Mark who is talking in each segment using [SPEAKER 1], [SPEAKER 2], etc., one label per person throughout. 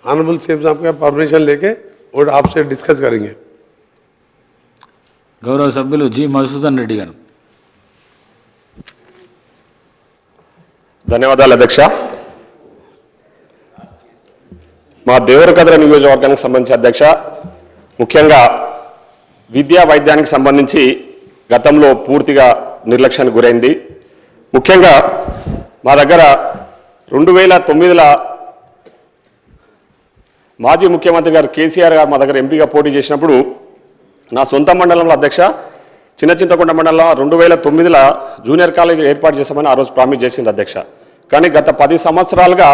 [SPEAKER 1] Honourable CM साहब का permission लेके और आपसे डिस्कस करेंगे।
[SPEAKER 2] గౌరవ సభ్యులు జి మధుసూదన్ రెడ్డి గారు.
[SPEAKER 3] ధన్యవాదాలు అధ్యక్ష. మా దేవరకద్ర నియోజకవర్గానికి సంబంధించి అధ్యక్ష, ముఖ్యంగా విద్యా వైద్యానికి సంబంధించి గతంలో పూర్తిగా నిర్లక్ష్యానికి గురైంది. ముఖ్యంగా మా దగ్గర 2009లో మాజీ ముఖ్యమంత్రి గారు కేసీఆర్ గారు మా దగ్గర ఎంపీగా పోటీ చేసినప్పుడు నా సొంత మండలంలో అధ్యక్ష చిన్న చింతకొండ మండలంలో 2009లో జూనియర్ కాలేజ్ ఏర్పాటు చేశామని ఆ రోజు ప్రామిస్ చేసింది అధ్యక్ష. కానీ గత 10 సంవత్సరాలుగా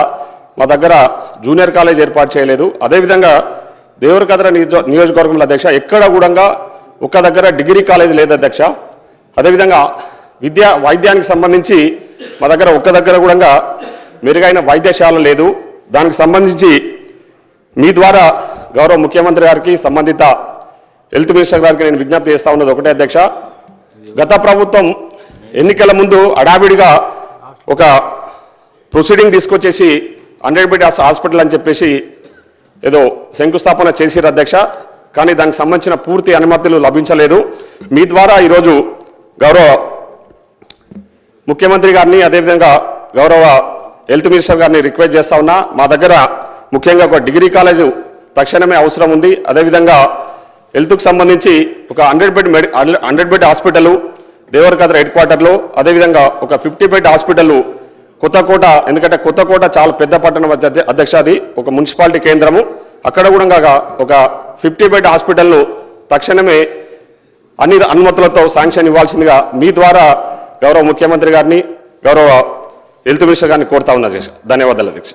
[SPEAKER 3] మా దగ్గర జూనియర్ కాలేజ్ ఏర్పాటు చేయలేదు. అదేవిధంగా దేవరకద్ర నియోజకవర్గంలో అధ్యక్ష ఎక్కడ కూడా ఒక దగ్గర డిగ్రీ కాలేజ్ లేదు అధ్యక్ష. అదేవిధంగా వైద్యానికి సంబంధించి మా దగ్గర ఒక్క దగ్గర కూడా మెరుగైన వైద్యశాల లేదు. దానికి సంబంధించి మీ ద్వారా గౌరవ ముఖ్యమంత్రి గారికి సంబంధిత హెల్త్ మినిస్టర్ గారికి నేను విజ్ఞప్తి చేస్తా ఉన్నది ఒకటే అధ్యక్ష, గత ప్రభుత్వం ఎన్నికల ముందు అడావిడిగా ఒక ప్రొసీడింగ్ తీసుకొచ్చేసి 100 బెడ్ హాస్పిటల్ అని చెప్పేసి ఏదో శంకుస్థాపన చేసిరు అధ్యక్ష. కానీ దానికి సంబంధించిన పూర్తి అనుమతులు లభించలేదు. మీ ద్వారా ఈరోజు గౌరవ ముఖ్యమంత్రి గారిని అదేవిధంగా గౌరవ హెల్త్ మినిస్టర్ గారిని రిక్వెస్ట్ చేస్తా ఉన్నా. మా దగ్గర ముఖ్యంగా ఒక డిగ్రీ కాలేజు తక్షణమే అవసరం ఉంది. అదేవిధంగా హెల్త్కు సంబంధించి ఒక 100 బెడ్ హాస్పిటల్ దేవరకద్ర హెడ్ క్వార్టర్లో, అదేవిధంగా ఒక 50 బెడ్ హాస్పిటల్ కొత్తకోట, ఎందుకంటే కొత్తకోట చాలా పెద్ద పట్టణం అధ్యక్ష, అది ఒక మున్సిపాలిటీ కేంద్రము. అక్కడ కూడా ఒక 50 బెడ్ హాస్పిటల్ను తక్షణమే అన్ని అనుమతులతో శాంక్షన్ ఇవ్వాల్సిందిగా మీ ద్వారా గౌరవ ముఖ్యమంత్రి గారిని గౌరవ హెల్త్ మినిస్టర్ గారిని కోరుతా ఉన్నా అధ్యక్ష. ధన్యవాదాలు అధ్యక్ష.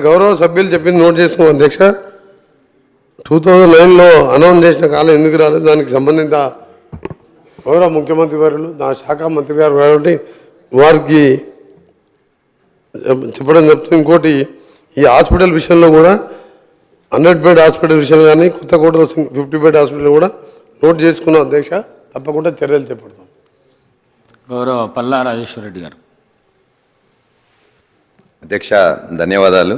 [SPEAKER 1] గౌరవ సభ్యులు చెప్పింది నోట్ చేసుకున్నాం అధ్యక్ష. 2009లో అనౌన్స్ చేసిన కాలం ఎందుకు రాలేదు, దానికి సంబంధిత గౌరవ ముఖ్యమంత్రి గారు నా శాఖ మంత్రి గారు కాబట్టి వారికి చెప్పడం చెప్తుంది. ఇంకోటి ఈ హాస్పిటల్ విషయంలో కూడా 100 బెడ్ హాస్పిటల్ విషయంలో కానీ కొత్తకోటలో 50 బెడ్ హాస్పిటల్ కూడా నోట్ చేసుకున్నాం అధ్యక్ష. తప్పకుండా చర్యలు చేపడతాం.
[SPEAKER 2] గౌరవ పల్లా రాజేశ్వర రెడ్డి గారు.
[SPEAKER 4] అధ్యక్ష ధన్యవాదాలు.